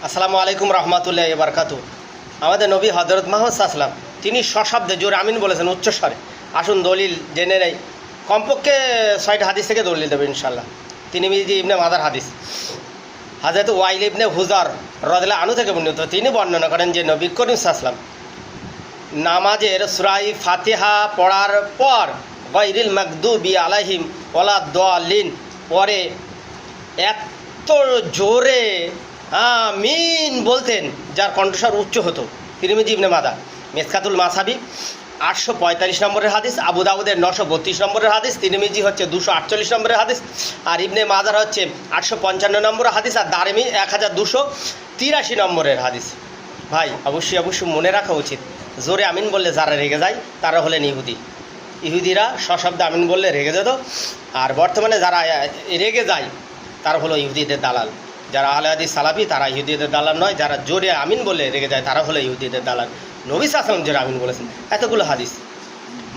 আসসালামু আলাইকুম রহমতুল্লাহ বারকাতু। আমাদের নবী হজরত মোহাম্মদ সাল্লাল্লাহু আলাইহি ওয়াসাল্লাম তিনি সশব্দে জোরে আমিন বলেছেন উচ্চস্বরে। আসুন দলিল জেনে নেই, কমপক্ষে 6টা হাদিস থেকে দলিল দেবে ইনশাল্লাহ। তিরমিজি ইবনে মাজার হাদিস হযরত ওয়াইল ইবনে হুজার রাদিয়াল্লাহু আনহু থেকে বর্ণিত। তিনি বর্ণনা করেন যে নবী করিম সাল্লাল্লাহু আলাইহি ওয়াসাল্লাম নামাজের সূরা ফাতিহা পড়ার পর গায়রিল মাগদুবি আলাইহিম ওয়ালা দাল্লিন পরে এত জোরে আমিন বলতেন যার কণ্ঠস্বর উচ্চ হতো। তিরমিজি ইবনে মাজাহ মিসকাতুল মাসাবি 845 নম্বরের হাদিস, আবু দাউদের 932 নম্বরের হাদিস, তিরমিজি হচ্ছে 248 নম্বরের হাদিস, আর ইবনে মাজাহ হচ্ছে 855 নম্বরের হাদিস, আর দারিমি 1283 নম্বরের হাদিস। ভাই অবশ্যই মনে রাখা উচিত, জোরে আমিন বললে যারা রেগে যায় তারা হলেন ইহুদিরা সশব্দে আমিন বললে রেগে যেত। আর বর্তমানে যারা রেগে যায় তারা হলো ইহুদিদের দালাল। যারা আহলে হাদিস সালাফি তারা ইহুদিদের দালাল নয়, যারা জোরে আমিন বলে রেগে যায় তারা হলো ইহুদিদের দালাল। নবী সাল্লাল্লাহু আলাইহি ওয়াসাল্লাম জোরে আমিন বলেছেন এতগুলো হাদিস।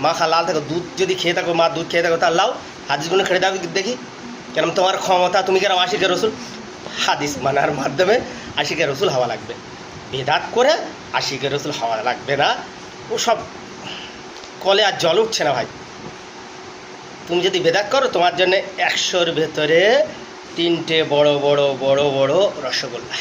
মা খা লাল থাকো, দুধ যদি খেয়ে থাকো, মা দুধ খেয়ে থাকো তার লাও, হাদিসগুলো খেয়ে দাও দেখি, কেন তোমার ক্ষমতা, তুমি কেন আশিকে রসুল। হাদিস মানার মাধ্যমে আশিকে রসুল হওয়া লাগবে, বেদাত করে আশিকে রসুল হওয়া লাগবে না। ও সব কলে আর জল উঠছে না ভাই। তুমি যদি বেদাত করো তোমার জন্য 100-র ভেতরে 3টে বড় বড় রসগোল্লা।